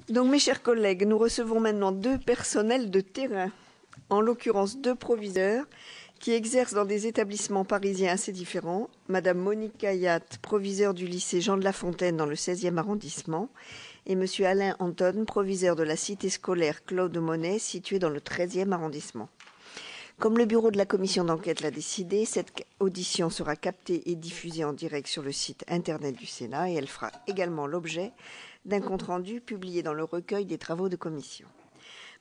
Donc, mes chers collègues, nous recevons maintenant deux personnels de terrain, en l'occurrence deux proviseurs, qui exercent dans des établissements parisiens assez différents. Madame Monique Kayat, proviseur du lycée Jean de La Fontaine dans le 16e arrondissement, et Monsieur Alain Anton, proviseur de la cité scolaire Claude Monet, située dans le 13e arrondissement. Comme le bureau de la commission d'enquête l'a décidé, cette audition sera captée et diffusée en direct sur le site internet du Sénat et elle fera également l'objet d'un compte-rendu publié dans le recueil des travaux de commission.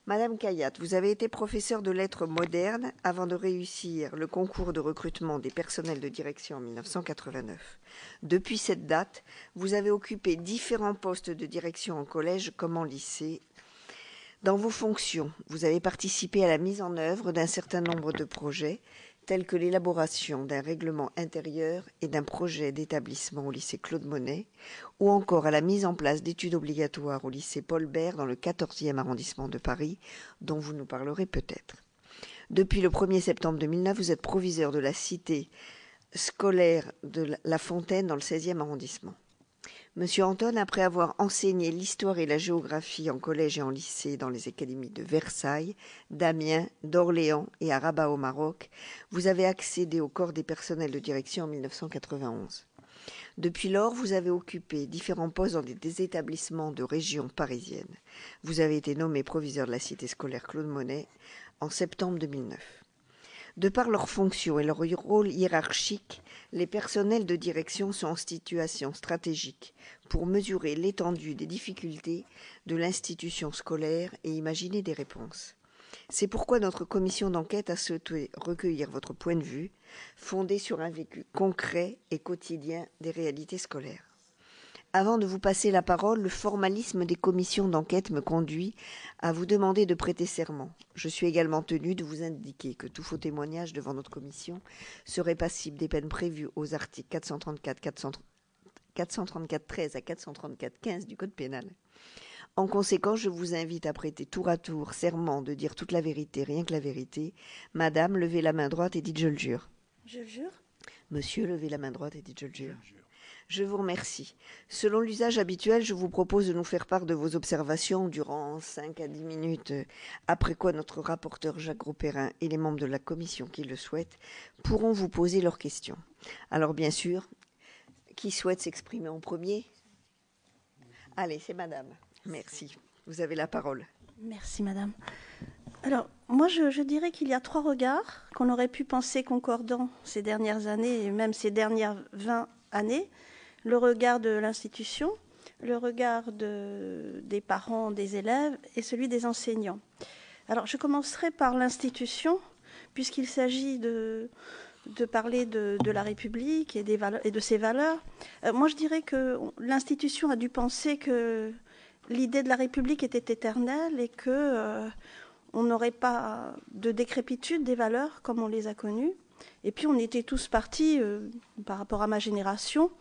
Madame Kayat, vous avez été professeure de lettres modernes avant de réussir le concours de recrutement des personnels de direction en 1989. Depuis cette date, vous avez occupé différents postes de direction en collège comme en lycée. Dans vos fonctions, vous avez participé à la mise en œuvre d'un certain nombre de projets, tels que l'élaboration d'un règlement intérieur et d'un projet d'établissement au lycée Claude Monet, ou encore à la mise en place d'études obligatoires au lycée Paul Bert dans le 14e arrondissement de Paris, dont vous nous parlerez peut-être. Depuis le 1er septembre 2009, vous êtes proviseur de la cité scolaire de La Fontaine dans le 16e arrondissement. Monsieur Anton, après avoir enseigné l'histoire et la géographie en collège et en lycée dans les académies de Versailles, d'Amiens, d'Orléans et à Rabat au Maroc, vous avez accédé au corps des personnels de direction en 1991. Depuis lors, vous avez occupé différents postes dans des établissements de région parisienne. Vous avez été nommé proviseur de la cité scolaire Claude Monet en septembre 2009. De par leurs fonctions et leur rôle hiérarchique, les personnels de direction sont en situation stratégique pour mesurer l'étendue des difficultés de l'institution scolaire et imaginer des réponses. C'est pourquoi notre commission d'enquête a souhaité recueillir votre point de vue, fondé sur un vécu concret et quotidien des réalités scolaires. Avant de vous passer la parole, le formalisme des commissions d'enquête me conduit à vous demander de prêter serment. Je suis également tenue de vous indiquer que tout faux témoignage devant notre commission serait passible des peines prévues aux articles 434-13 à 434-15 du Code pénal. En conséquence, je vous invite à prêter tour à tour serment de dire toute la vérité, rien que la vérité. Madame, levez la main droite et dites « je le jure ». Je le jure. Monsieur, levez la main droite et dites « je le jure ». Je vous remercie. Selon l'usage habituel, je vous propose de nous faire part de vos observations durant 5 à 10 minutes, après quoi notre rapporteur Jacques Grosperrin et les membres de la commission qui le souhaitent pourront vous poser leurs questions. Alors bien sûr, qui souhaite s'exprimer en premier? Allez, c'est madame. Merci. Vous avez la parole. Merci, madame. Alors, moi, je dirais qu'il y a 3 regards qu'on aurait pu penser concordants ces dernières années, et même ces dernières 20 années. Le regard de l'institution, le regard des parents, des élèves et celui des enseignants. Alors, je commencerai par l'institution, puisqu'il s'agit de parler de la République et de ses valeurs. Moi, je dirais que l'institution a dû penser que l'idée de la République était éternelle et que on n'aurait pas de décrépitude des valeurs comme on les a connues. Et puis, on était tous partis, par rapport à ma génération,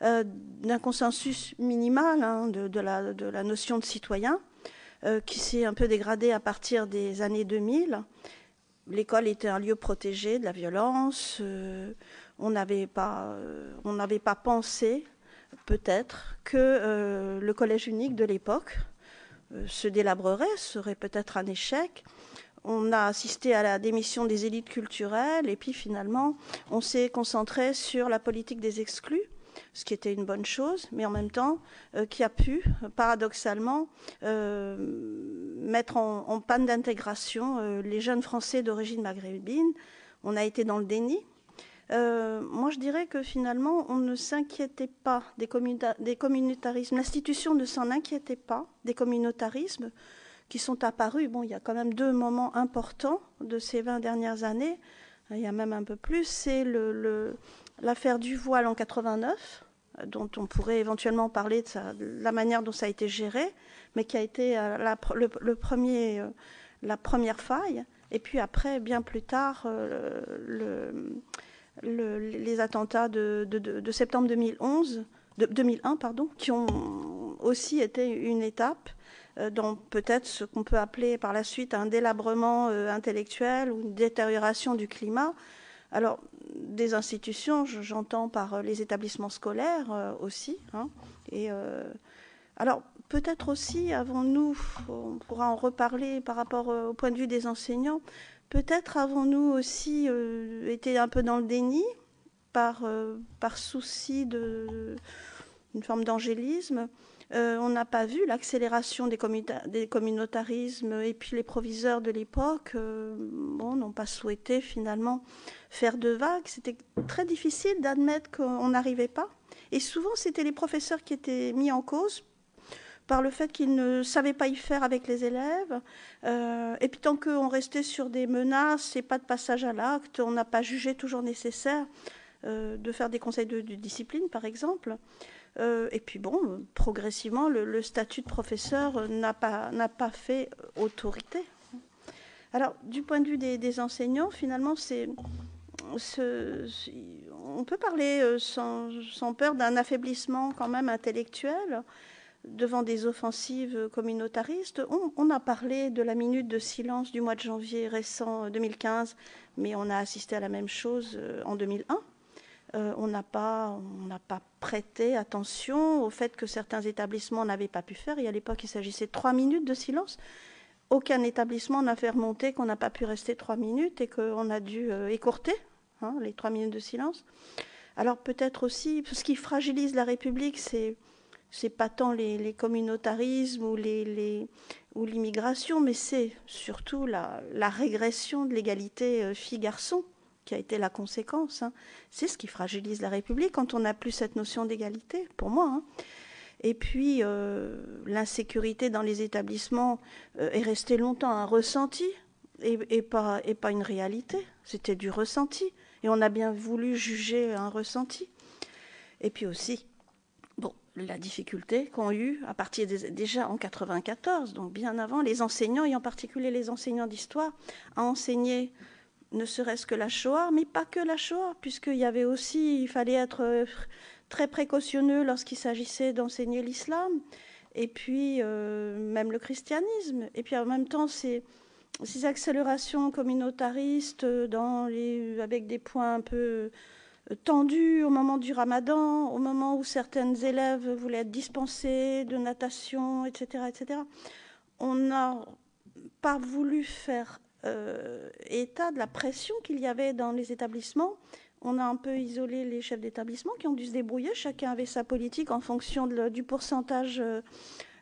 d'un consensus minimal de la notion de citoyen, qui s'est un peu dégradé à partir des années 2000. L'école était un lieu protégé de la violence. On n'avait pas pensé, peut-être, que le collège unique de l'époque se délabrerait, serait peut-être un échec. On a assisté à la démission des élites culturelles et puis finalement, on s'est concentré sur la politique des exclus, ce qui était une bonne chose, mais en même temps, qui a pu, paradoxalement, mettre en panne d'intégration les jeunes Français d'origine maghrébine. On a été dans le déni. Moi, je dirais que finalement, on ne s'inquiétait pas des communautarismes. L'institution ne s'en inquiétait pas des communautarismes qui sont apparus. Bon, il y a quand même 2 moments importants de ces 20 dernières années. Il y a même un peu plus. C'est l'affaire du voile en 89, dont on pourrait éventuellement parler de la manière dont ça a été géré, mais qui a été la première faille. Et puis après, bien plus tard, les attentats de septembre 2001, qui ont aussi été une étape dans peut-être ce qu'on peut appeler par la suite un délabrement intellectuel ou une détérioration du climat. Alors, des institutions, j'entends par les établissements scolaires aussi. Alors, peut-être aussi avons-nous, on pourra en reparler par rapport au point de vue des enseignants, peut-être avons-nous aussi été un peu dans le déni par souci d'une forme d'angélisme. On n'a pas vu l'accélération des communautarismes, et puis les proviseurs de l'époque n'ont pas souhaité finalement faire de vagues. C'était très difficile d'admettre qu'on n'arrivait pas. Et souvent, c'était les professeurs qui étaient mis en cause par le fait qu'ils ne savaient pas y faire avec les élèves. Et puis tant qu'on restait sur des menaces et pas de passage à l'acte, on n'a pas jugé toujours nécessaire de faire des conseils de discipline, par exemple. Et puis bon, progressivement, le statut de professeur n'a pas fait autorité. Alors, du point de vue des enseignants, finalement, on peut parler sans peur d'un affaiblissement quand même intellectuel devant des offensives communautaristes. On a parlé de la minute de silence du mois de janvier récent 2015, mais on a assisté à la même chose en 2001. On n'a pas prêté attention au fait que certains établissements n'avaient pas pu faire. Et à l'époque, il s'agissait de 3 minutes de silence. Aucun établissement n'a fait remonter qu'on n'a pas pu rester 3 minutes et qu'on a dû écourter les 3 minutes de silence. Alors peut-être aussi, ce qui fragilise la République, c'est pas tant les communautarismes ou l'immigration, mais c'est surtout la régression de l'égalité filles-garçons qui a été la conséquence. C'est ce qui fragilise la République quand on n'a plus cette notion d'égalité, pour moi. Et puis, l'insécurité dans les établissements est restée longtemps un ressenti et pas une réalité. C'était du ressenti. Et on a bien voulu juger un ressenti. Et puis aussi, la difficulté qu'ont eu, à partir déjà en 1994, donc bien avant, les enseignants, et en particulier les enseignants d'histoire, à enseigner ne serait-ce que la Shoah, mais pas que la Shoah, puisqu'il y avait aussi, il fallait être très précautionneux lorsqu'il s'agissait d'enseigner l'islam, et puis même le christianisme, et puis en même temps ces accélérations communautaristes avec des points un peu tendus au moment du Ramadan, au moment où certaines élèves voulaient être dispensées de natation, etc., etc. On n'a pas voulu faire état de la pression qu'il y avait dans les établissements. On a un peu isolé les chefs d'établissement qui ont dû se débrouiller. Chacun avait sa politique en fonction du pourcentage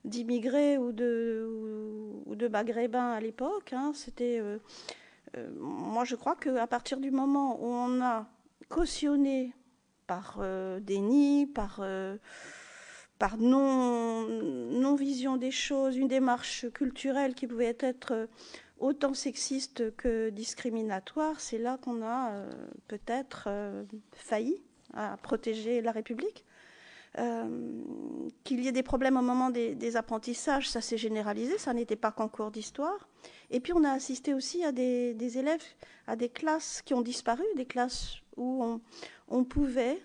d'immigrés ou de maghrébins à l'époque. C'était, moi, je crois qu'à partir du moment où on a cautionné par déni, par non-vision des choses, une démarche culturelle qui pouvait être autant sexiste que discriminatoire, c'est là qu'on a peut-être failli à protéger la République. Qu'il y ait des problèmes au moment des apprentissages, ça s'est généralisé, ça n'était pas qu'en cours d'histoire. Et puis on a assisté aussi à des élèves, à des classes qui ont disparu, des classes où on pouvait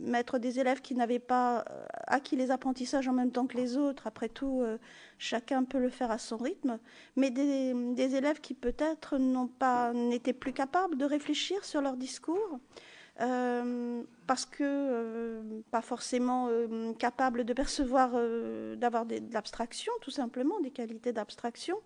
mettre des élèves qui n'avaient pas acquis les apprentissages en même temps que les autres. Après tout, chacun peut le faire à son rythme. Mais des élèves qui peut-être n'étaient plus capables de réfléchir sur leur discours, parce que pas forcément capables de percevoir, d'avoir de l'abstraction, tout simplement, des qualités d'abstraction.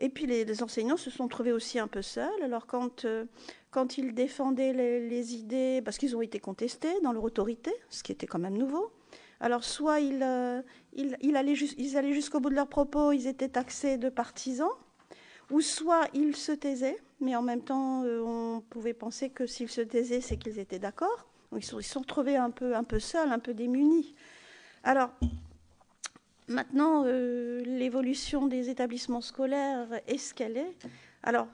Et puis les enseignants se sont trouvés aussi un peu seuls. Alors quand ils défendaient les idées, parce qu'ils ont été contestés dans leur autorité, ce qui était quand même nouveau, alors soit ils allaient jusqu'au bout de leurs propos, ils étaient taxés de partisans, ou soit ils se taisaient, mais en même temps on pouvait penser que s'ils se taisaient, c'est qu'ils étaient d'accord. Ils se sont trouvés un peu seuls, un peu démunis. Alors maintenant, l'évolution des établissements scolaires est ce qu'elle est. Alors,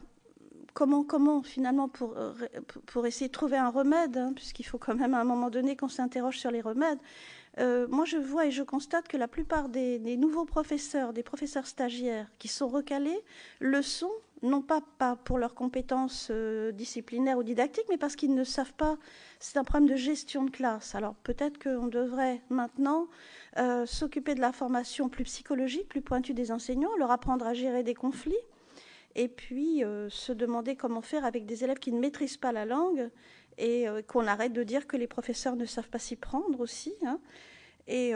comment finalement, pour essayer de trouver un remède, puisqu'il faut quand même à un moment donné qu'on s'interroge sur les remèdes, moi je vois et je constate que la plupart des nouveaux professeurs, des professeurs stagiaires qui sont recalés, le sont, non pas pour leurs compétences disciplinaires ou didactiques, mais parce qu'ils ne savent pas, c'est un problème de gestion de classe. Alors peut-être qu'on devrait maintenant s'occuper de la formation plus psychologique, plus pointue des enseignants, leur apprendre à gérer des conflits, et puis se demander comment faire avec des élèves qui ne maîtrisent pas la langue, et qu'on arrête de dire que les professeurs ne savent pas s'y prendre aussi, et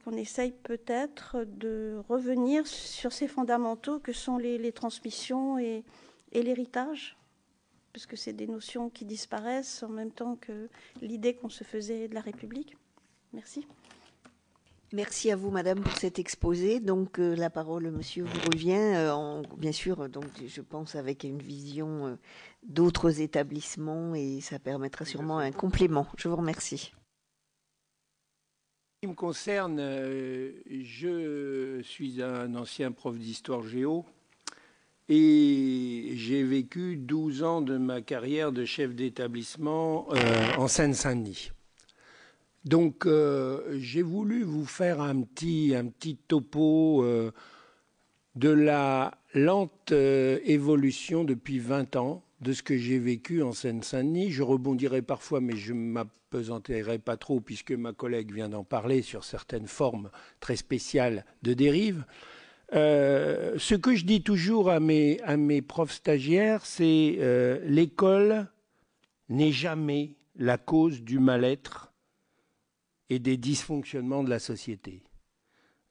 qu'on essaye peut-être de revenir sur ces fondamentaux que sont les transmissions et l'héritage, parce que c'est des notions qui disparaissent en même temps que l'idée qu'on se faisait de la République. Merci. Merci à vous, madame, pour cet exposé. Donc, la parole, monsieur, vous revient, bien sûr, donc, je pense avec une vision d'autres établissements, et ça permettra sûrement un complément. Je vous remercie. Ce qui me concerne, je suis un ancien prof d'histoire géo et j'ai vécu 12 ans de ma carrière de chef d'établissement en Seine-Saint-Denis. Donc, j'ai voulu vous faire un petit topo de la lente évolution depuis 20 ans de ce que j'ai vécu en Seine-Saint-Denis. Je rebondirai parfois, mais je ne m'apesantirai pas trop, puisque ma collègue vient d'en parler sur certaines formes très spéciales de dérive. Ce que je dis toujours à mes profs stagiaires, c'est l'école n'est jamais la cause du mal-être et des dysfonctionnements de la société.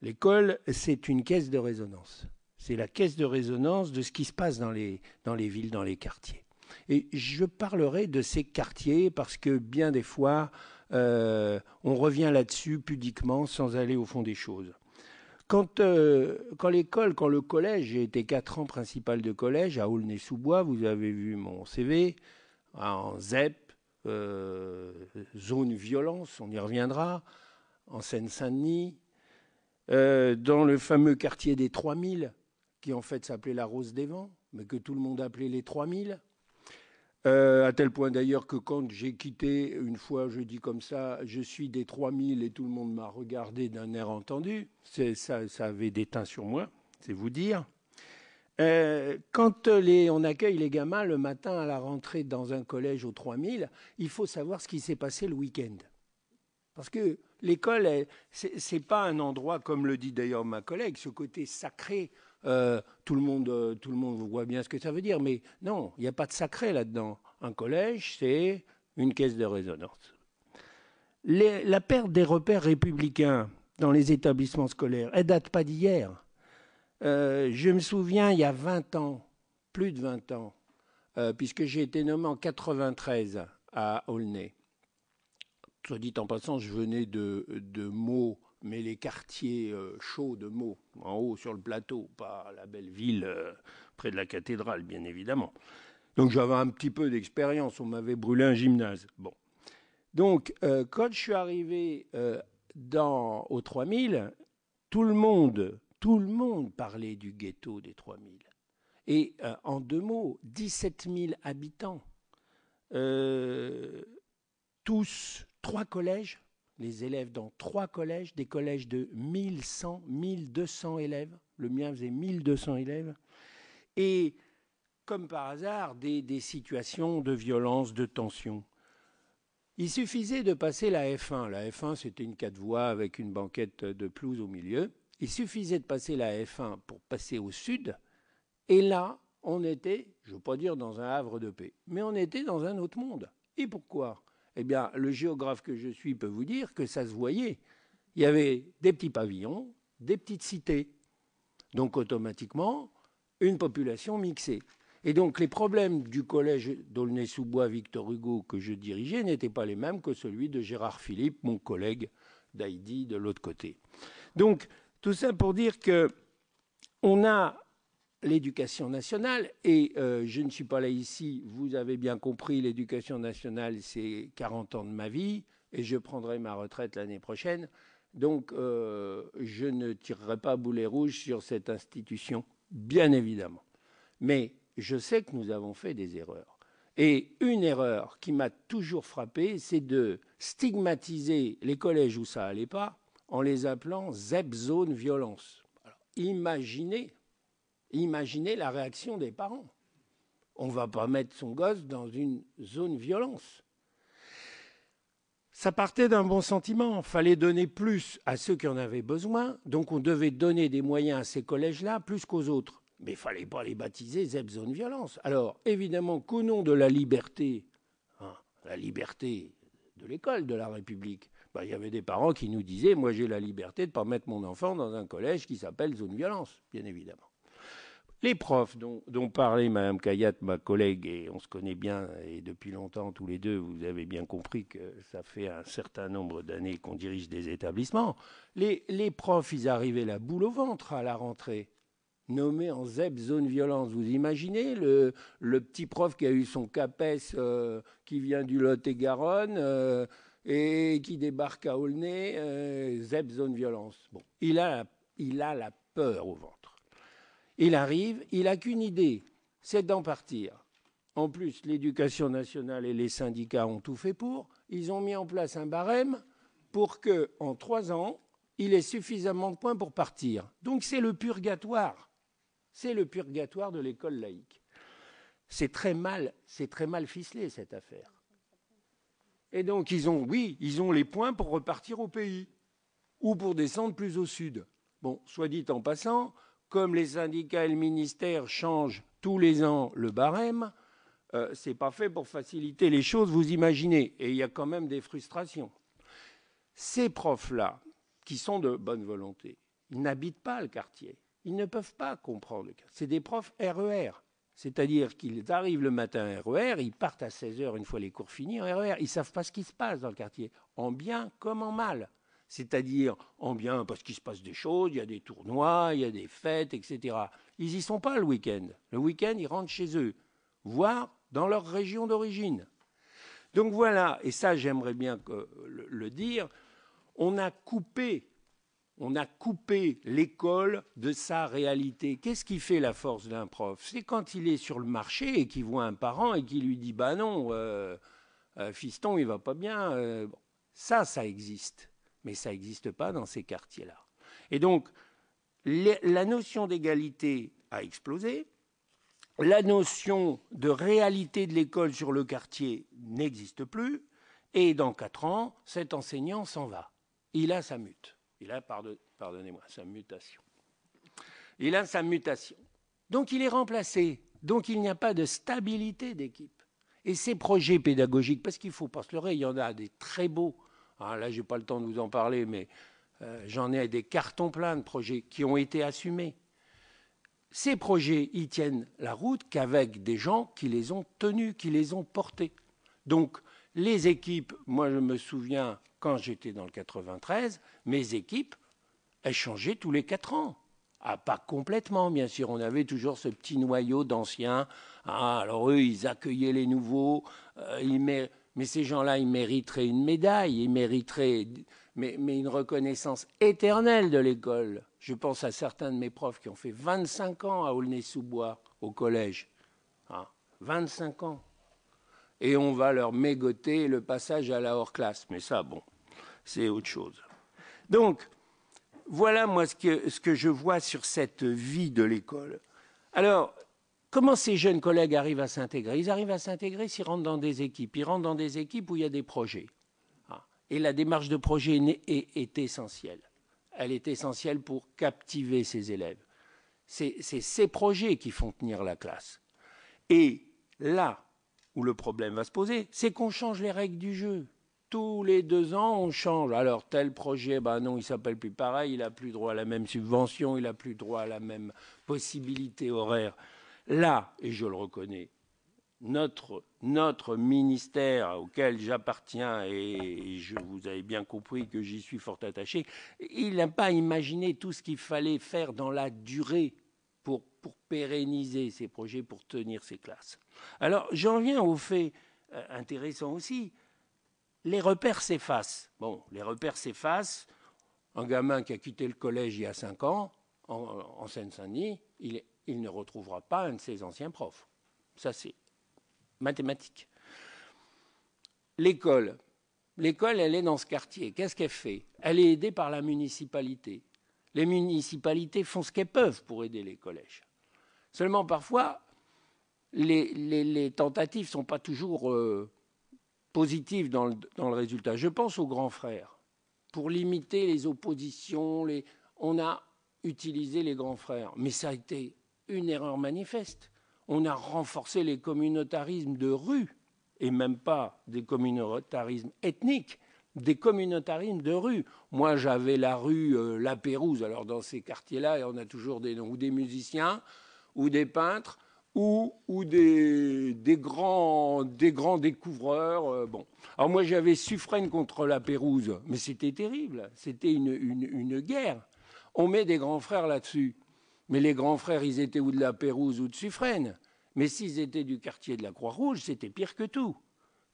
L'école, c'est une caisse de résonance. C'est la caisse de résonance de ce qui se passe dans les villes, dans les quartiers. Et je parlerai de ces quartiers parce que bien des fois, on revient là-dessus pudiquement sans aller au fond des choses. Quand le collège, j'ai été 4 ans principal de collège à Aulnay-sous-Bois, vous avez vu mon CV, en ZEP, zone violence, on y reviendra, en Seine-Saint-Denis, dans le fameux quartier des 3000, qui en fait s'appelait la Rose des Vents, mais que tout le monde appelait les 3000. À tel point d'ailleurs que quand j'ai quitté, une fois je dis comme ça, je suis des 3000 et tout le monde m'a regardé d'un air entendu, ça avait déteint sur moi, c'est vous dire. Quand on accueille les gamins le matin à la rentrée dans un collège aux 3000, il faut savoir ce qui s'est passé le week-end. Parce que l'école, c'est pas un endroit, comme le dit d'ailleurs ma collègue, ce côté sacré, tout le monde voit bien ce que ça veut dire, mais non, il n'y a pas de sacré là-dedans. Un collège, c'est une caisse de résonance. La perte des repères républicains dans les établissements scolaires, elle ne date pas d'hier. Je me souviens, il y a 20 ans, plus de 20 ans, puisque j'ai été nommé en 93 à Aulnay. Soit dit en passant, je venais de Meaux, mais les quartiers chauds de Meaux, en haut sur le plateau, pas la belle ville près de la cathédrale, bien évidemment. Donc j'avais un petit peu d'expérience, on m'avait brûlé un gymnase. Bon. Donc quand je suis arrivé aux 3000, tout le monde parlait du ghetto des 3000. Et en 2 mots, 17 000 habitants, tous 3 collèges, les élèves dans 3 collèges, des collèges de 1100, 1200 élèves. Le mien faisait 1200 élèves. Et comme par hasard, des situations de violence, de tension. Il suffisait de passer la F1. La F1, c'était une 4 voies avec une banquette de pelouse au milieu. Il suffisait de passer la F1 pour passer au sud. Et là, on était, je ne veux pas dire dans un havre de paix, mais on était dans un autre monde. Et pourquoi ? Eh bien, le géographe que je suis peut vous dire que ça se voyait. Il y avait des petits pavillons, des petites cités. Donc, automatiquement, une population mixée. Et donc, les problèmes du collège d'Aulnay-sous-Bois Victor Hugo que je dirigeais n'étaient pas les mêmes que celui de Gérard Philippe, mon collègue d'Haïdi, de l'autre côté. Donc, tout ça pour dire qu'on a l'éducation nationale, et je ne suis pas là ici, vous avez bien compris, l'éducation nationale, c'est 40 ans de ma vie, et je prendrai ma retraite l'année prochaine. Donc, je ne tirerai pas boulet rouge sur cette institution, bien évidemment. Mais je sais que nous avons fait des erreurs. Et une erreur qui m'a toujours frappé, c'est de stigmatiser les collèges où ça n'allait pas en les appelant ZEP zone violence. Alors, imaginez la réaction des parents. On ne va pas mettre son gosse dans une zone violence. Ça partait d'un bon sentiment. Il fallait donner plus à ceux qui en avaient besoin. Donc on devait donner des moyens à ces collèges-là plus qu'aux autres. Mais il ne fallait pas les baptiser ZEP zone violence. Alors évidemment qu'au nom de la liberté de l'école de la République, Ben, il y avait des parents qui nous disaient, moi j'ai la liberté de ne pas mettre mon enfant dans un collège qui s'appelle zone violence, bien évidemment. Les profs dont parlait Mme Kayat, ma collègue, et on se connaît bien, et depuis longtemps tous les deux, vous avez bien compris que ça fait un certain nombre d'années qu'on dirige des établissements. Les profs, ils arrivaient la boule au ventre à la rentrée, nommés en ZEP zone violence. Vous imaginez le petit prof qui a eu son CAPES, qui vient du Lot-et-Garonne, et qui débarque à Aulnay, ZEP zone violence. Bon, il a la peur au ventre. Il arrive, il n'a qu'une idée, c'est d'en partir. En plus, l'éducation nationale et les syndicats ont tout fait pour. Ils ont mis en place un barème pour qu'en 3 ans, il ait suffisamment de points pour partir. Donc c'est le purgatoire. C'est le purgatoire de l'école laïque. C'est très mal ficelé, cette affaire. Et donc, ils ont les points pour repartir au pays ou pour descendre plus au sud. Bon, soit dit en passant, comme les syndicats et le ministère changent tous les ans le barème, ce n'est pas fait pour faciliter les choses, vous imaginez. Et il y a quand même des frustrations. Ces profs-là, qui sont de bonne volonté, ils n'habitent pas le quartier. Ils ne peuvent pas comprendre le quartier. C'est des profs RER. C'est-à-dire qu'ils arrivent le matin RER, ils partent à 16h une fois les cours finis en RER. Ils ne savent pas ce qui se passe dans le quartier, en bien comme en mal. C'est-à-dire en bien parce qu'il se passe des choses, il y a des tournois, il y a des fêtes, etc. Ils n'y sont pas le week-end. Le week-end, ils rentrent chez eux, voire dans leur région d'origine. Donc voilà, et ça j'aimerais bien le dire, on a coupé l'école de sa réalité. Qu'est-ce qui fait la force d'un prof? C'est quand il est sur le marché et qu'il voit un parent et qu'il lui dit « bah non, fiston, il va pas bien bon. ». Ça existe. Mais ça n'existe pas dans ces quartiers-là. Et donc, la notion d'égalité a explosé. La notion de réalité de l'école sur le quartier n'existe plus. Et dans 4 ans, cet enseignant s'en va. Il a sa mute. Il a, pardonnez-moi, sa mutation. Il a sa mutation. Donc, il est remplacé. Donc, il n'y a pas de stabilité d'équipe. Et ces projets pédagogiques, parce qu'il ne faut pas se leurrer, il y en a des très beaux. Ah, là, je n'ai pas le temps de vous en parler, mais j'en ai des cartons pleins de projets qui ont été assumés. Ces projets, ils tiennent la route qu'avec des gens qui les ont tenus, qui les ont portés. Donc, les équipes, moi, je me souviens, quand j'étais dans le 93, mes équipes, elles changeaient tous les 4 ans. Ah, pas complètement, bien sûr. On avait toujours ce petit noyau d'anciens. Ah, alors, eux, ils accueillaient les nouveaux, mais ces gens-là, ils mériteraient une médaille, ils mériteraient mais une reconnaissance éternelle de l'école. Je pense à certains de mes profs qui ont fait 25 ans à Aulnay-sous-Bois, au collège. 25 ans. Et on va leur mégoter le passage à la hors-classe. Mais ça, bon, c'est autre chose. Donc, voilà, moi, ce que je vois sur cette vie de l'école. Alors, comment ces jeunes collègues arrivent à s'intégrer? Ils arrivent à s'intégrer s'ils rentrent dans des équipes. Ils rentrent dans des équipes où il y a des projets. Et la démarche de projet est essentielle. Elle est essentielle pour captiver ces élèves. C'est ces projets qui font tenir la classe. Et là où le problème va se poser, c'est qu'on change les règles du jeu. Tous les 2 ans, on change. Alors, tel projet, ben non, il ne s'appelle plus pareil, il n'a plus droit à la même subvention, il n'a plus droit à la même possibilité horaire. Là, et je le reconnais, notre ministère auquel j'appartiens, et vous avez bien compris que j'y suis fort attaché, il n'a pas imaginé tout ce qu'il fallait faire dans la durée pour pérenniser ces projets, pour tenir ces classes. Alors, j'en viens au fait intéressant aussi. Les repères s'effacent. Bon, les repères s'effacent. Un gamin qui a quitté le collège il y a 5 ans, en Seine-Saint-Denis, il ne retrouvera pas un de ses anciens profs. Ça, c'est mathématique. L'école, elle est dans ce quartier. Qu'est-ce qu'elle fait? Elle est aidée par la municipalité. Les municipalités font ce qu'elles peuvent pour aider les collèges. Seulement, parfois, les tentatives ne sont pas toujours positives dans le résultat. Je pense aux grands frères. Pour limiter les oppositions, on a utilisé les grands frères. Mais ça a été une erreur manifeste. On a renforcé les communautarismes de rue, et même pas des communautarismes ethniques, des communautarismes de rue. Moi, j'avais la rue La Pérouse. Alors, dans ces quartiers-là, on a toujours des noms, ou des musiciens, ou des peintres, ou des grands découvreurs. Bon. Alors, moi, j'avais Suffren contre La Pérouse, mais c'était terrible. C'était une guerre. On met des grands frères là-dessus. Mais les grands frères, ils étaient ou de La Pérouse ou de Suffren. Mais s'ils étaient du quartier de la Croix-Rouge, c'était pire que tout.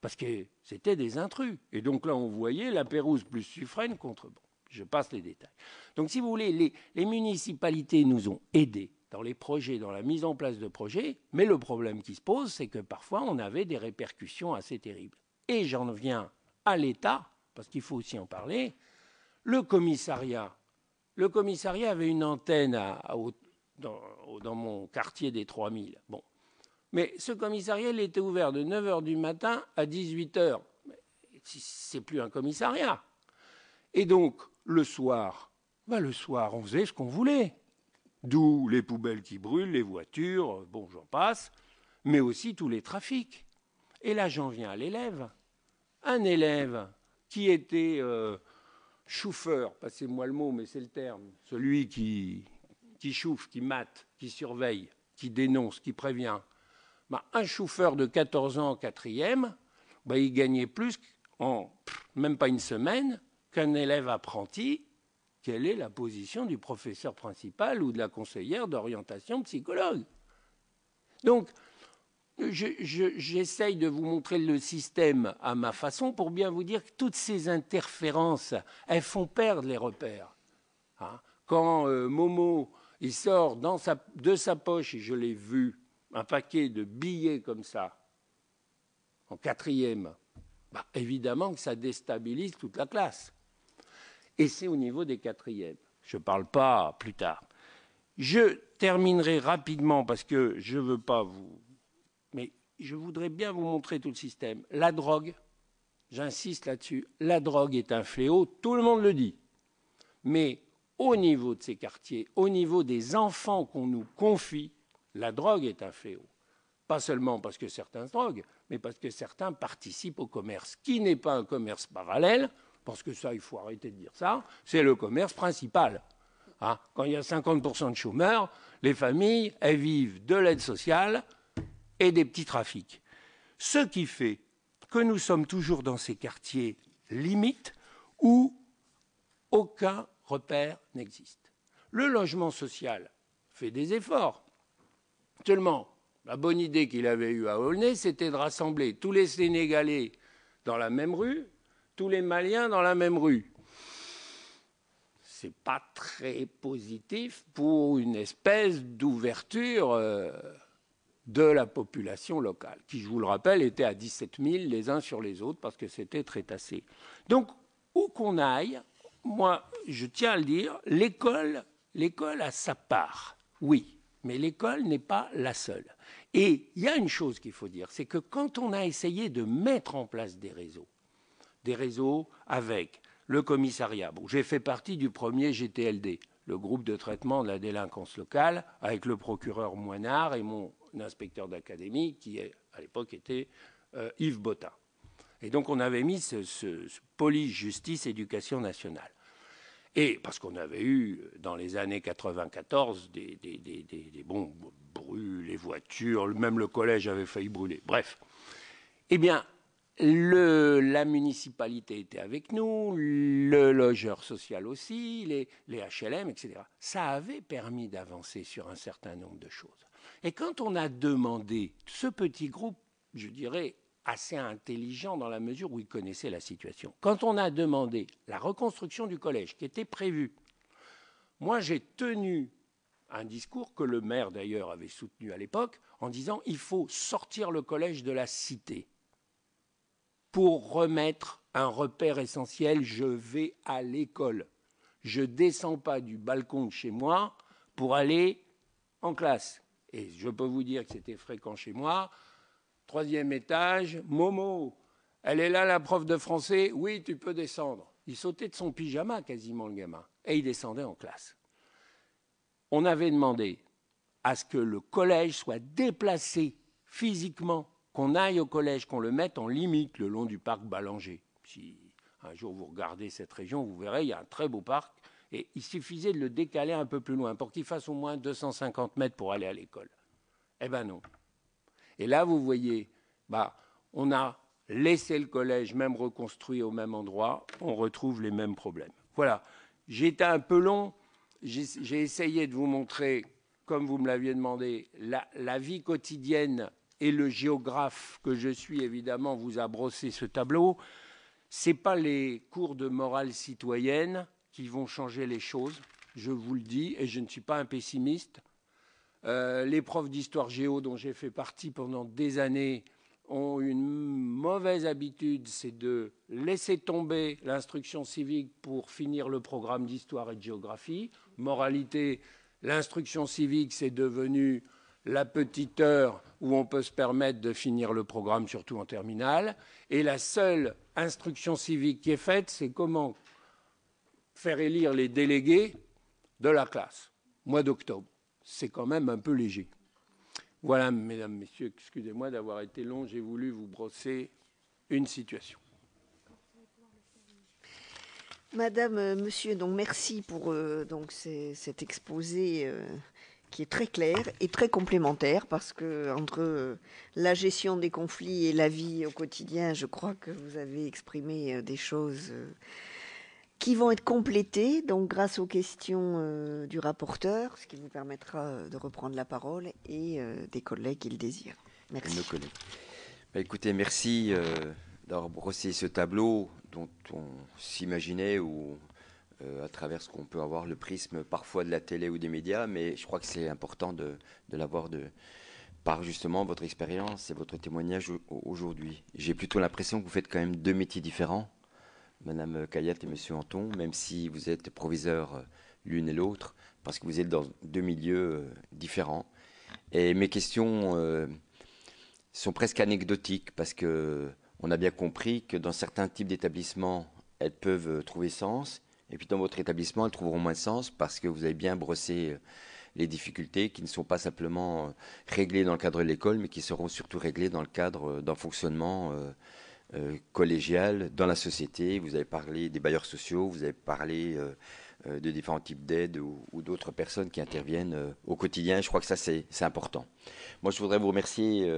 Parce que c'était des intrus. Et donc là, on voyait La Pérouse plus Suffren contre... Bon, je passe les détails. Donc, si vous voulez, les municipalités nous ont aidés dans les projets, dans la mise en place de projets. Mais le problème qui se pose, c'est que parfois, on avait des répercussions assez terribles. Et j'en viens à l'État, parce qu'il faut aussi en parler. Le commissariat avait une antenne dans mon quartier des 3000. Bon. Mais ce commissariat, il était ouvert de 9h du matin à 18h. C'est plus un commissariat. Et donc, le soir, on faisait ce qu'on voulait. D'où les poubelles qui brûlent, les voitures, bon, j'en passe, mais aussi tous les trafics. Et là, j'en viens à l'élève. Un élève qui était chauffeur, passez-moi le mot, mais c'est le terme, celui qui chauffe, qui mate, qui surveille, qui dénonce, qui prévient. Un chauffeur de 14 ans en quatrième, il gagnait plus en même pas une semaine qu'un élève apprenti. Quelle est la position du professeur principal ou de la conseillère d'orientation psychologue? Donc, j'essaye de vous montrer le système à ma façon pour bien vous dire que toutes ces interférences, elles font perdre les repères. Quand Momo, il sort de sa poche, et je l'ai vu, un paquet de billets comme ça, en quatrième, évidemment que ça déstabilise toute la classe. Et c'est au niveau des quatrièmes. Je ne parle pas plus tard. Je terminerai rapidement parce que je ne veux pas vous... Mais je voudrais bien vous montrer tout le système. La drogue, j'insiste là-dessus, la drogue est un fléau, tout le monde le dit. Mais au niveau de ces quartiers, au niveau des enfants qu'on nous confie, la drogue est un fléau. Pas seulement parce que certains se droguent, mais parce que certains participent au commerce, qui n'est pas un commerce parallèle, parce que ça, il faut arrêter de dire ça, c'est le commerce principal. Quand il y a 50% de chômeurs, les familles, elles vivent de l'aide sociale et des petits trafics. Ce qui fait que nous sommes toujours dans ces quartiers limites où aucun repère n'existe. Le logement social fait des efforts. Seulement, la bonne idée qu'il avait eue à Aulnay, c'était de rassembler tous les Sénégalais dans la même rue, tous les Maliens dans la même rue. Ce n'est pas très positif pour une espèce d'ouverture de la population locale, qui, je vous le rappelle, était à 17 000 les uns sur les autres, parce que c'était très tassé. Donc, où qu'on aille, moi, je tiens à le dire, l'école a sa part, oui. Mais l'école n'est pas la seule. Et il y a une chose qu'il faut dire, c'est que quand on a essayé de mettre en place des réseaux avec le commissariat, j'ai fait partie du premier GTLD, le groupe de traitement de la délinquance locale, avec le procureur Moinard et mon inspecteur d'académie, qui à l'époque était Yves Botta. Et donc on avait mis ce police, justice, éducation nationale. Et parce qu'on avait eu, dans les années 94, des bombes brûlées, les voitures, même le collège avait failli brûler. Bref. Eh bien, la municipalité était avec nous, le logeur social aussi, les HLM, etc. Ça avait permis d'avancer sur un certain nombre de choses. Et quand on a demandé, ce petit groupe, je dirais, assez intelligent dans la mesure où il connaissait la situation. Quand on a demandé la reconstruction du collège qui était prévue, moi j'ai tenu un discours que le maire d'ailleurs avait soutenu à l'époque en disant il faut sortir le collège de la cité pour remettre un repère essentiel, je vais à l'école. Je ne descends pas du balcon de chez moi pour aller en classe. Et je peux vous dire que c'était fréquent chez moi. 3e étage, Momo, elle est là la prof de français, oui tu peux descendre. Il sautait de son pyjama quasiment le gamin et il descendait en classe. On avait demandé à ce que le collège soit déplacé physiquement, qu'on aille au collège, qu'on le mette en limite le long du parc Ballanger. Si Un jour, vous regardez cette région, vous verrez, il y a un très beau parc. Et il suffisait de le décaler un peu plus loin pour qu'il fasse au moins 250 mètres pour aller à l'école. Eh bien non. Et là, vous voyez, on a laissé le collège même reconstruit au même endroit. On retrouve les mêmes problèmes. Voilà. J'ai été un peu long. J'ai essayé de vous montrer, comme vous me l'aviez demandé, la vie quotidienne, et le géographe que je suis, évidemment, vous a brossé ce tableau. Ce n'est pas les cours de morale citoyenne qui vont changer les choses, je vous le dis, et je ne suis pas un pessimiste. Les profs d'histoire géo dont j'ai fait partie pendant des années ont une mauvaise habitude, c'est de laisser tomber l'instruction civique pour finir le programme d'histoire et de géographie. Moralité, l'instruction civique, c'est devenu la petite heure où on peut se permettre de finir le programme, surtout en terminale. Et la seule instruction civique qui est faite, c'est comment faire élire les délégués de la classe, mois d'octobre. C'est quand même un peu léger. Voilà, mesdames, messieurs, excusez-moi d'avoir été long, j'ai voulu vous brosser une situation. Madame, monsieur, donc merci pour cet exposé qui est très clair et très complémentaire, parce que entre la gestion des conflits et la vie au quotidien, je crois que vous avez exprimé des choses qui vont être complétées donc grâce aux questions du rapporteur, ce qui vous permettra de reprendre la parole, et des collègues qui le désirent. Merci. Nos collègues. Écoutez, merci d'avoir brossé ce tableau dont on s'imaginait, ou à travers ce qu'on peut avoir, le prisme parfois de la télé ou des médias, mais je crois que c'est important de l'avoir par justement votre expérience et votre témoignage aujourd'hui. J'ai plutôt l'impression que vous faites quand même deux métiers différents, Madame Cayat et Monsieur Anton, même si vous êtes proviseurs l'une et l'autre, parce que vous êtes dans deux milieux différents. Et mes questions sont presque anecdotiques, parce qu'on a bien compris que dans certains types d'établissements, elles peuvent trouver sens, et puis dans votre établissement, elles trouveront moins de sens, parce que vous avez bien brossé les difficultés qui ne sont pas simplement réglées dans le cadre de l'école, mais qui seront surtout réglées dans le cadre d'un fonctionnement collégial dans la société. Vous avez parlé des bailleurs sociaux, vous avez parlé de différents types d'aides ou d'autres personnes qui interviennent au quotidien. Je crois que ça, c'est important. Moi, je voudrais vous remercier.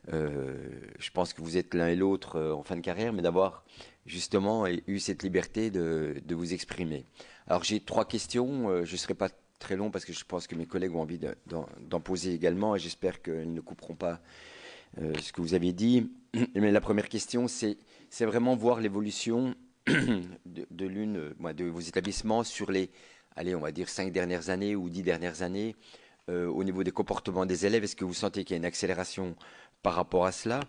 Je pense que vous êtes l'un et l'autre en fin de carrière, mais d'avoir justement eu cette liberté de vous exprimer. Alors, j'ai trois questions. Je ne serai pas très long parce que je pense que mes collègues ont envie d'en poser également, et j'espère qu'ils ne couperont pas ce que vous avez dit. Mais la première question, c'est vraiment voir l'évolution de vos établissements sur les, allez, on va dire 5 dernières années ou 10 dernières années, au niveau des comportements des élèves. Est-ce que vous sentez qu'il y a une accélération par rapport à cela?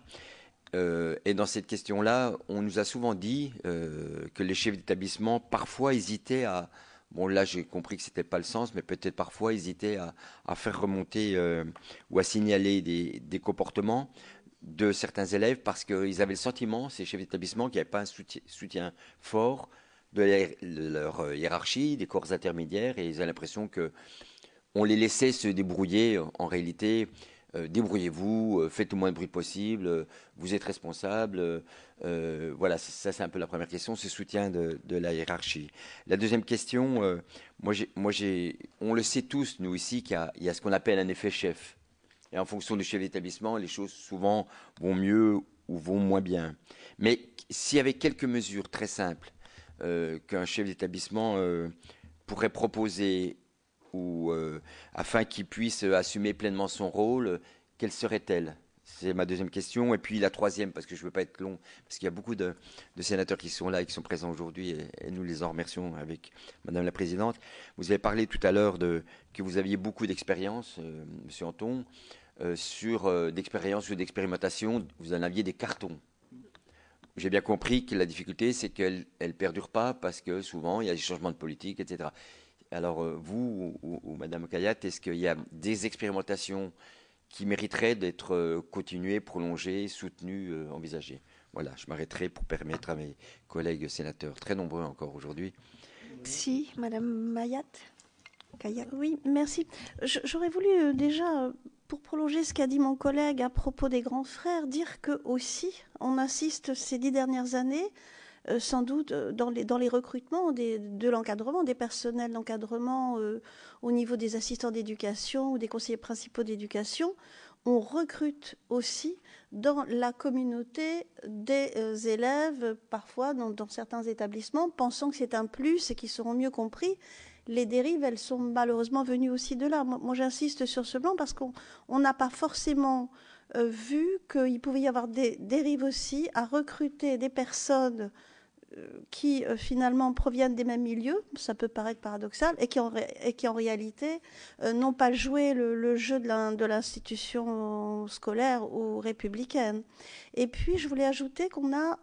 Et dans cette question-là, on nous a souvent dit que les chefs d'établissement parfois hésitaient à... Bon, là, j'ai compris que ce n'était pas le sens, mais peut-être parfois hésitaient à faire remonter ou à signaler des comportements de certains élèves, parce qu'ils avaient le sentiment, ces chefs d'établissement, qu'il n'y avait pas un soutien fort de leur hiérarchie, des corps intermédiaires, et ils avaient l'impression qu'on les laissait se débrouiller. En réalité, débrouillez-vous, faites le moins de bruit possible, vous êtes responsable. Voilà, ça c'est un peu la première question, ce soutien de la hiérarchie. La deuxième question, on le sait tous, nous ici, qu'il y a ce qu'on appelle un effet chef. Et en fonction du chef d'établissement, les choses souvent vont mieux ou vont moins bien. Mais s'il y avait quelques mesures très simples qu'un chef d'établissement pourrait proposer, ou afin qu'il puisse assumer pleinement son rôle, quelle serait-elle? C'est ma deuxième question. Et puis la troisième, parce que je ne veux pas être long, parce qu'il y a beaucoup de sénateurs qui sont là et qui sont présents aujourd'hui, et nous les en remercions avec Madame la Présidente. Vous avez parlé tout à l'heure que vous aviez beaucoup d'expérience, Monsieur Anton, d'expérience ou d'expérimentation. Vous en aviez des cartons. J'ai bien compris que la difficulté, c'est qu'elle ne perdure pas, parce que souvent, il y a des changements de politique, etc. Alors, vous ou Madame Cayat, est-ce qu'il y a des expérimentations qui mériteraient d'être continuées, prolongées, soutenues, envisagées? Voilà, je m'arrêterai pour permettre à mes collègues sénateurs, très nombreux encore aujourd'hui. Merci, Madame Cayat. Oui, merci. J'aurais voulu déjà, pour prolonger ce qu'a dit mon collègue à propos des grands frères, dire que aussi, on assiste ces 10 dernières années sans doute dans les recrutements de l'encadrement, des personnels d'encadrement au niveau des assistants d'éducation ou des conseillers principaux d'éducation. On recrute aussi dans la communauté des élèves, parfois dans certains établissements, pensant que c'est un plus et qu'ils seront mieux compris. Les dérives, elles sont malheureusement venues aussi de là. Moi j'insiste sur ce plan parce qu'on n'a pas forcément vu qu'il pouvait y avoir des dérives aussi à recruter des personnes qui finalement proviennent des mêmes milieux, ça peut paraître paradoxal, et qui en réalité n'ont pas joué le jeu de l'institution scolaire ou républicaine. Et puis je voulais ajouter qu'on a,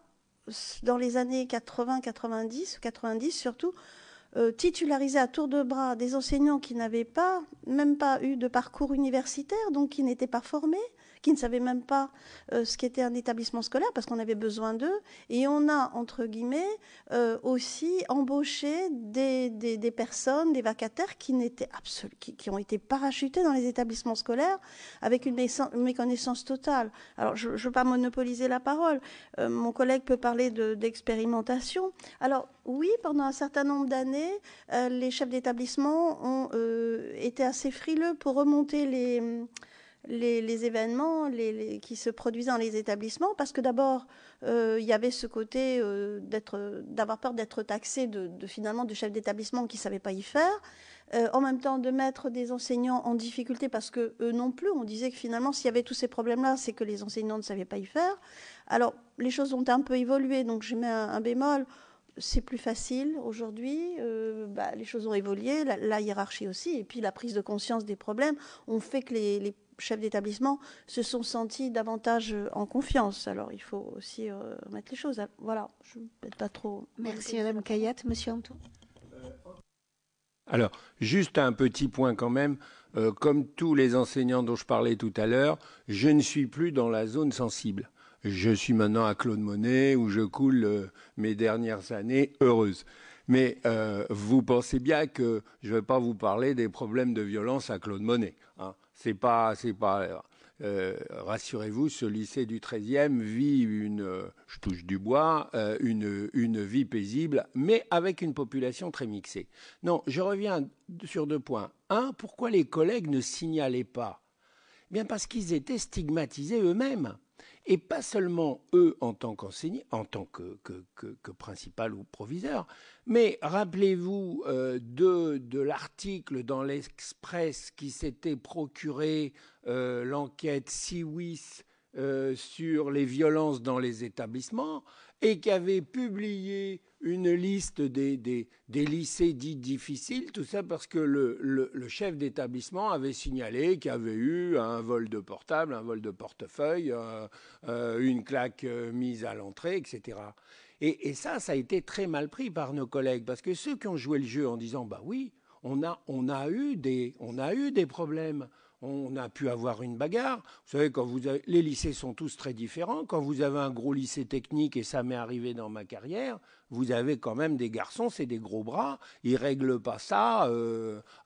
dans les années 80, 90 surtout, titularisé à tour de bras des enseignants qui n'avaient même pas eu de parcours universitaire, donc qui n'étaient pas formés, qui ne savaient même pas ce qu'était un établissement scolaire parce qu'on avait besoin d'eux. Et on a, entre guillemets, aussi embauché des personnes, des vacataires qui ont été parachutés dans les établissements scolaires avec une méconnaissance totale. Alors, je ne veux pas monopoliser la parole. Mon collègue peut parler d'expérimentation. Alors, oui, pendant un certain nombre d'années, les chefs d'établissement ont été assez frileux pour remonter les événements qui se produisaient dans les établissements, parce que d'abord, il y avait ce côté d'avoir peur d'être taxé finalement de chefs d'établissement qui ne savaient pas y faire, en même temps de mettre des enseignants en difficulté, parce que eux non plus, on disait que finalement, s'il y avait tous ces problèmes-là, c'est que les enseignants ne savaient pas y faire. Alors, les choses ont un peu évolué, donc je mets un bémol. C'est plus facile aujourd'hui, les choses ont évolué, la hiérarchie aussi, et puis la prise de conscience des problèmes ont fait que les chefs d'établissement se sont sentis davantage en confiance. Alors il faut aussi remettre les choses. Voilà, je ne vais peut-être pas trop... Merci Madame Cayat. Monsieur Antou. Alors, juste un petit point quand même. Comme tous les enseignants dont je parlais tout à l'heure, je ne suis plus dans la zone sensible. Je suis maintenant à Claude Monet où je coule mes dernières années heureuses. Mais vous pensez bien que je ne vais pas vous parler des problèmes de violence à Claude Monet. Hein. C'est pas. Rassurez-vous, ce lycée du 13e vit je touche du bois, une vie paisible, mais avec une population très mixée. Non, je reviens sur 2 points. Un, pourquoi les collègues ne signalaient pas ? Bien parce qu'ils étaient stigmatisés eux-mêmes. Et pas seulement eux en tant qu'enseignants, en tant que principal ou proviseur, mais rappelez-vous de l'article dans l'Express qui s'était procuré l'enquête Siwis sur les violences dans les établissements et qui avait publié une liste des lycées dits difficiles, tout ça parce que le chef d'établissement avait signalé qu'il y avait eu un vol de portable, un vol de portefeuille, une claque mise à l'entrée, etc. Et ça a été très mal pris par nos collègues, parce que ceux qui ont joué le jeu en disant « bah oui, on a eu des problèmes ». On a pu avoir une bagarre. Vous savez, les lycées sont tous très différents. Quand vous avez un gros lycée technique, et ça m'est arrivé dans ma carrière, vous avez quand même des garçons, c'est des gros bras. Ils ne règlent pas ça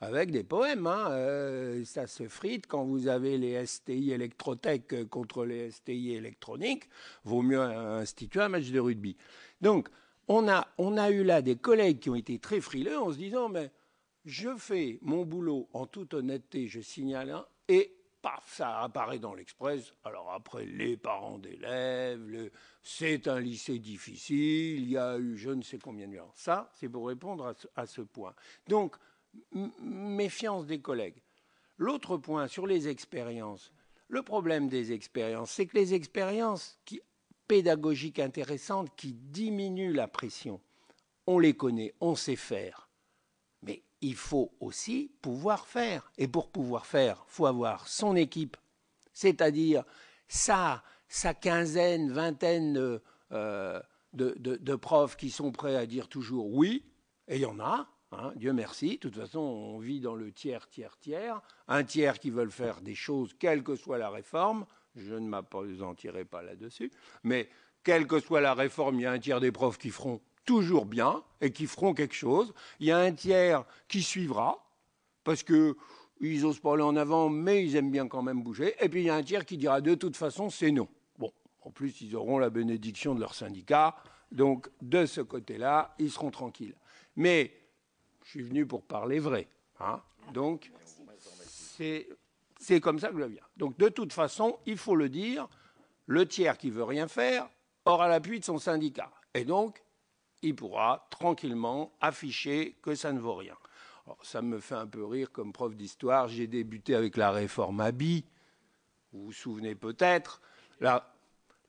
avec des poèmes. Hein. Ça se frite. Quand vous avez les STI électrotech contre les STI électroniques, vaut mieux instituer un match de rugby. Donc, on a eu là des collègues qui ont été très frileux en se disant « mais je fais mon boulot en toute honnêteté, je signale et paf, ça apparaît dans l'Express. Alors après, les parents d'élèves, c'est un lycée difficile, il y a eu je ne sais combien de violences. » Ça, c'est pour répondre à ce point. Donc, méfiance des collègues. L'autre point sur les expériences. Le problème des expériences, c'est que les expériences pédagogiques intéressantes qui diminuent la pression, on les connaît, on sait faire. Il faut aussi pouvoir faire. Et pour pouvoir faire, il faut avoir son équipe, c'est-à-dire sa quinzaine, vingtaine de profs qui sont prêts à dire toujours oui, et il y en a, hein, Dieu merci. De toute façon, on vit dans le tiers. Un tiers qui veulent faire des choses, quelle que soit la réforme. Je ne m'appesantirai pas là-dessus. Mais quelle que soit la réforme, il y a un tiers des profs qui feront toujours bien et qui feront quelque chose. Il y a un tiers qui suivra parce qu'ils n'osent pas aller en avant, mais ils aiment bien quand même bouger. Et puis il y a un tiers qui dira de toute façon c'est non. Bon, en plus ils auront la bénédiction de leur syndicat. Donc, de ce côté-là, ils seront tranquilles. Mais je suis venu pour parler vrai. Hein. Donc, c'est comme ça que je viens. Donc, de toute façon, il faut le dire, le tiers qui veut rien faire aura l'appui de son syndicat. Et donc, il pourra tranquillement afficher que ça ne vaut rien. Alors, ça me fait un peu rire comme prof d'histoire. J'ai débuté avec la réforme Abi. Vous vous souvenez peut-être. La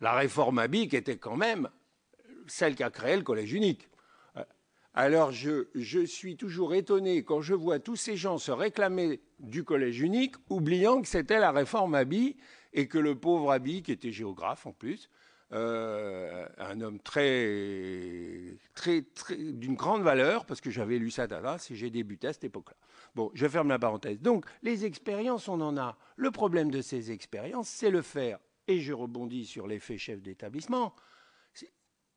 réforme Abi qui était quand même celle qui a créé le collège unique. Alors, je suis toujours étonné quand je vois tous ces gens se réclamer du collège unique, oubliant que c'était la réforme Abi et que le pauvre Abi, qui était géographe en plus, un homme d'une grande valeur, parce que j'avais lu ça d'Alas et j'ai débuté à cette époque-là. Bon, je ferme la parenthèse. Donc, les expériences, on en a. Le problème de ces expériences, c'est le faire. Et je rebondis sur l'effet chef d'établissement.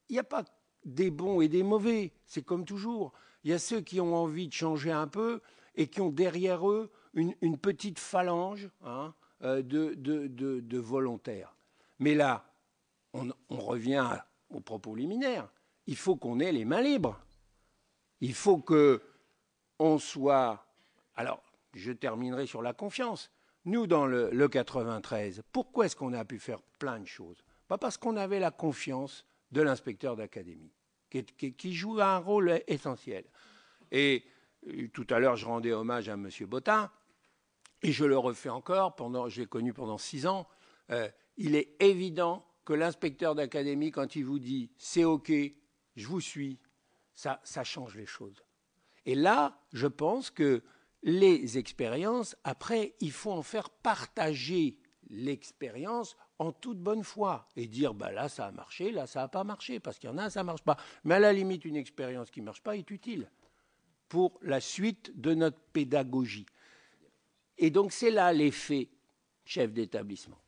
Il n'y a pas des bons et des mauvais. C'est comme toujours. Il y a ceux qui ont envie de changer un peu et qui ont derrière eux une petite phalange de volontaires. Mais là, on revient au propos liminaire. Il faut qu'on ait les mains libres. Il faut qu'on soit... Alors, je terminerai sur la confiance. Nous, dans le 93, pourquoi est-ce qu'on a pu faire plein de choses? Pas parce qu'on avait la confiance de l'inspecteur d'académie, qui joue un rôle essentiel. Et tout à l'heure, je rendais hommage à M. Bottin, et je le refais encore, je l'ai connu pendant 6 ans. Il est évident que l'inspecteur d'académie, quand il vous dit « c'est OK, je vous suis », ça change les choses. Et là, je pense que les expériences, après, il faut en faire partager l'expérience en toute bonne foi et dire bah là ça a marché, là ça n'a pas marché, parce qu'il y en a ça ne marche pas. Mais à la limite, une expérience qui ne marche pas est utile pour la suite de notre pédagogie. Et donc c'est là l'effet chef d'établissement.